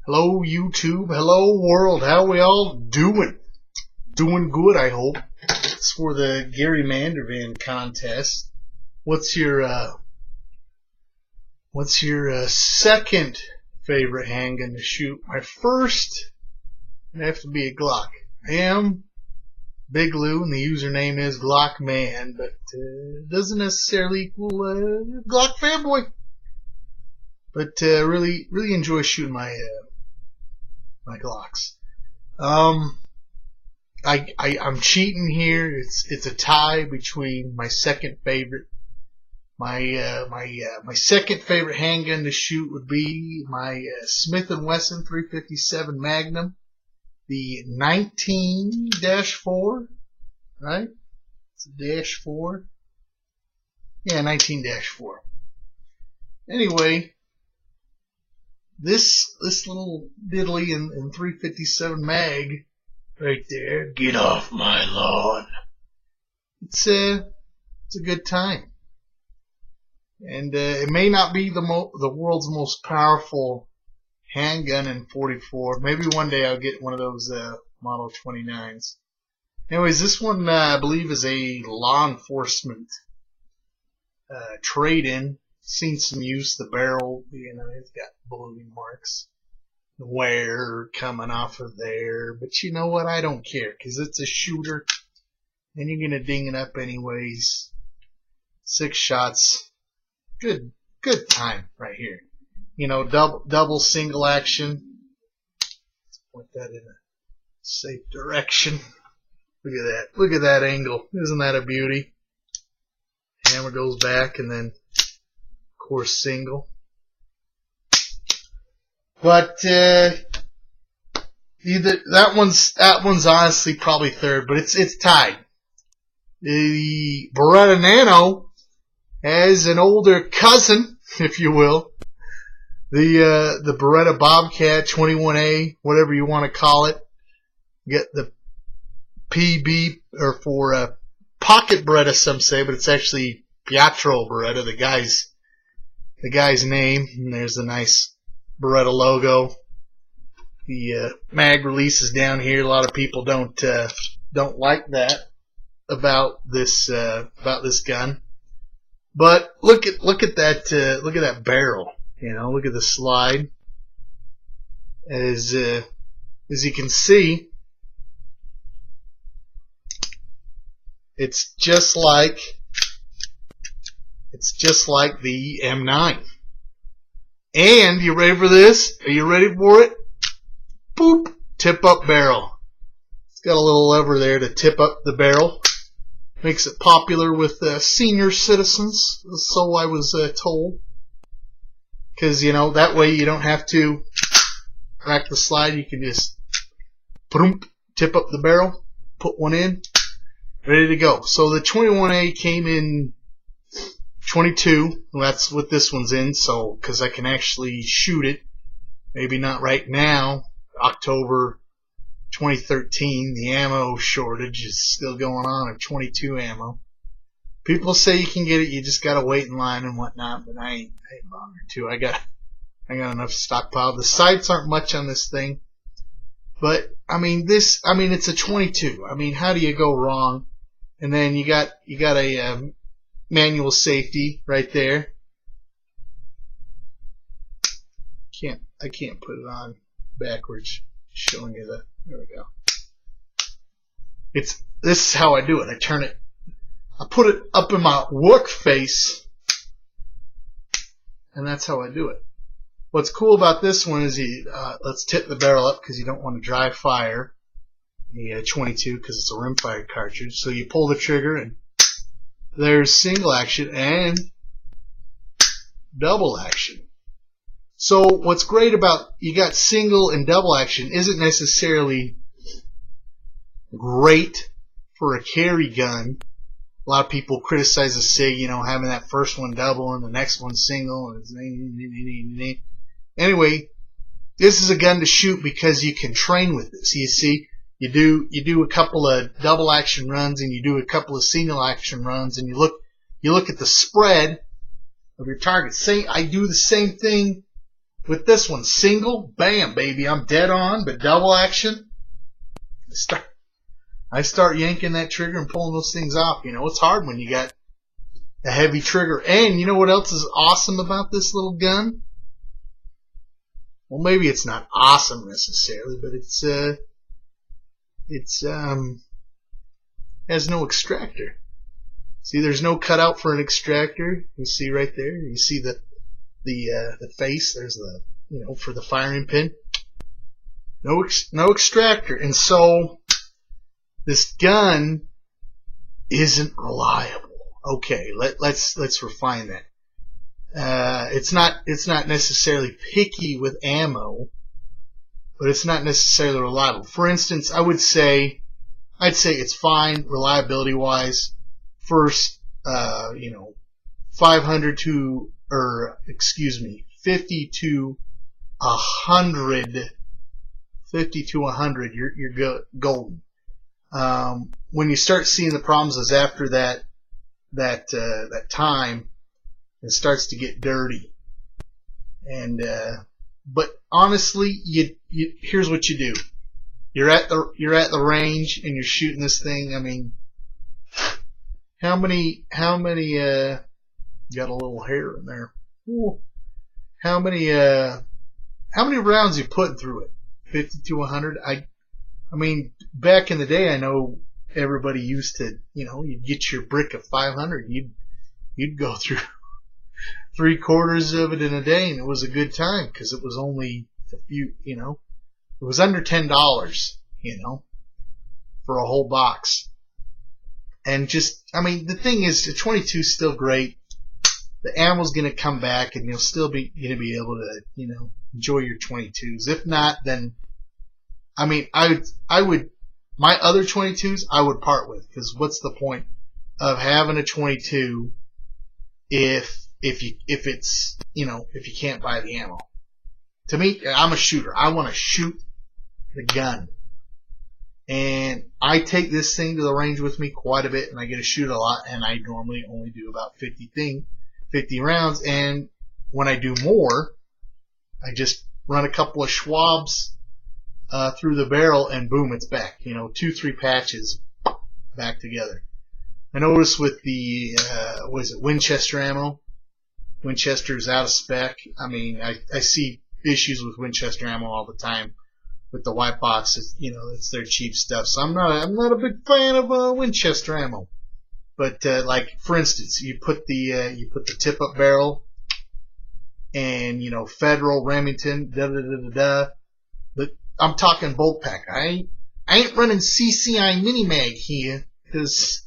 Hello YouTube, hello world, how we all doing? Doing good, I hope. It's for the Garymandievan Contest. What's your second favorite handgun to shoot? My first would have to be a Glock. I am Big Lou and the username is Glockman, but it doesn't necessarily equal Glock fanboy. But really enjoy shooting my Glocks. I'm cheating here. It's a tie between my second favorite. My second favorite handgun to shoot would be my Smith & Wesson 357 Magnum, the 19-4, right? It's a -4. Yeah, 19-4. Anyway, this little diddly in 357 mag right there. Get off my lawn. It's a good time, and it may not be the world's most powerful handgun in 44. Maybe one day I'll get one of those Model 29s. Anyways, this one I believe is a law enforcement trade-in. Seen some use. The barrel, it's got ballooning marks, the wear coming off of there. But you know what? I don't care because it's a shooter, and you're gonna ding it up anyways. 6 shots, good time right here. Double single action. Let's point that in a safe direction. Look at that. Look at that angle. Isn't that a beauty? Hammer goes back and then, of course, single. But that one's honestly probably third, but it's tied. The Beretta Nano has an older cousin, if you will. The Beretta Bobcat 21A, whatever you want to call it. Get the PB, or for pocket Beretta, some say, but it's actually Pietro Beretta, the guy's name. And there's the nice Beretta logo. The mag release is down here. A lot of people don't like that about this gun. But look at that barrel. Look at the slide. As you can see, it's just like the M9. And you ready for this? Are you ready for it? Boop! Tip up barrel. It's got a little lever there to tip up the barrel. Makes it popular with senior citizens, so I was told. Because, that way you don't have to crack the slide. You can just boom, tip up the barrel, put one in, ready to go. So the 21A came in 22. Well, that's what this one's in. So, because I can actually shoot it. Maybe not right now. October 2013. The ammo shortage is still going on of 22 ammo. People say you can get it. You just gotta wait in line and whatnot. But I ain't bothered to. I got enough stockpile. The sights aren't much on this thing. But it's a 22. How do you go wrong? And then you got a manual safety right there. I can't put it on backwards, showing you there we go. This is how I do it. I put it up in my work face, and that's how I do it. What's cool about this one is let's tip the barrel up because you don't want to dry fire the 22 because it's a rimfire cartridge. So you pull the trigger and there's single action and double action. So what's great about you got single and double action isn't necessarily great for a carry gun. A lot of people criticize the SIG, having that first one double and the next one single. Anyway, this is a gun to shoot because you can train with this. You see, you do a couple of double action runs and you do a couple of single action runs, and you look at the spread of your target. I do the same thing With this one, single, bam, baby, I'm dead on, but double action, I start yanking that trigger and pulling those things off. You know, it's hard when you got a heavy trigger. And you know what else is awesome about this little gun? Well, maybe it's not awesome necessarily, but has no extractor. See, there's no cutout for an extractor. You see right there. You see the face. There's the, you know, for the firing pin. No extractor, and so this gun isn't reliable. Okay, let's refine that. It's not necessarily picky with ammo, but it's not necessarily reliable. For instance, I'd say it's fine reliability wise. First, 500 to, or excuse me, 50 to 100. 50 to 100, you're golden. When you start seeing the problems is after that time, it starts to get dirty. And but honestly, here's what you do. You're at the range and you're shooting this thing. I mean, how many got a little hair in there. Ooh. How many rounds you putting through it? 50 to 100. I mean, back in the day, I know everybody used to, you'd get your brick of 500. You'd go through 3/4 of it in a day, and it was a good time because it was only a few, it was under $10, for a whole box. And the thing is, the 22 is still great. The ammo's going to come back, and you'll still be going to be able to, enjoy your 22s. If not, then, I would, my other 22s I would part with, because what's the point of having a 22 if it's, if you can't buy the ammo? To me, I'm a shooter. I want to shoot the gun. And I take this thing to the range with me quite a bit, and I get to shoot a lot, and I normally only do about 50 rounds, and when I do more, I just run a couple of Schwabs through the barrel, and boom, it's back. 2-3 patches back together. I noticed with the Winchester ammo, Winchester's out of spec. I see issues with Winchester ammo all the time with the white box. It's their cheap stuff. So I'm not a big fan of Winchester ammo. But like for instance, you put the tip up barrel, and Federal, Remington, But I'm talking bolt pack. I ain't running CCI mini mag here because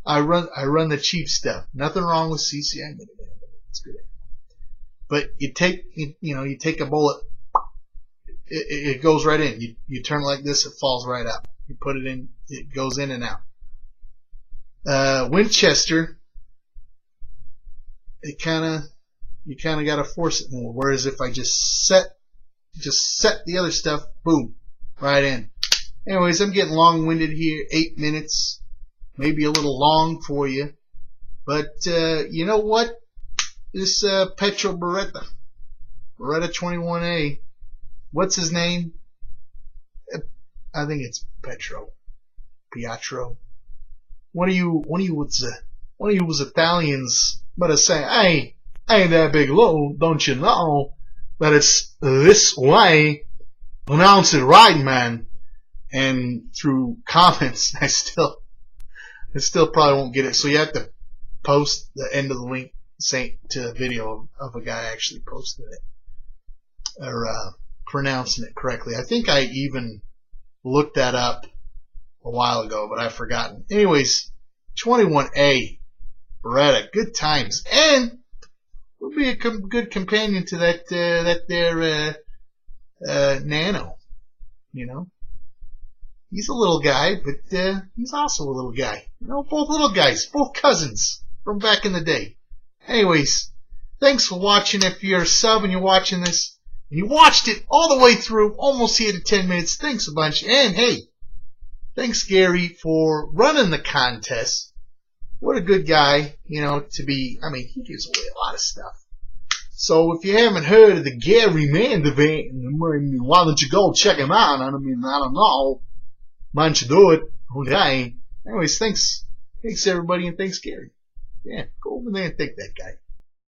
I run the cheap stuff. Nothing wrong with CCI mini mag. It's good. But you take a bullet, it goes right in. You turn it like this, it falls right out. You put it in, it goes in and out. Winchester, you kind of got to force it more. Whereas if I just set the other stuff, boom, right in. Anyways, I'm getting long-winded here. 8 minutes, maybe a little long for you, but you know what? This Petro Beretta 21A. What's his name? I think it's Pietro. One of you was Italians, but I say, I ain't that big low, don't you know? But it's this way. Pronounce it right, man. And through comments, I still probably won't get it. So you have to post the end of the link to a video of a guy actually posting it or pronouncing it correctly. I think I even looked that up a while ago, but I've forgotten. Anyways, 21A Beretta, good times, and will be a good companion to that Nano. He's a little guy, but he's also a little guy. Both little guys, both cousins from back in the day. Anyways, thanks for watching. If you're a sub and you're watching this, and you watched it all the way through, almost here to 10 minutes, thanks a bunch. And hey, thanks Gary for running the contest. What a good guy, to be. He gives away a lot of stuff. So if you haven't heard of the Garymandievan, why don't you go check him out? I mean, I don't know. Why don't you do it? Okay. Anyways, thanks everybody, and thanks Gary. Yeah, go over there and thank that guy.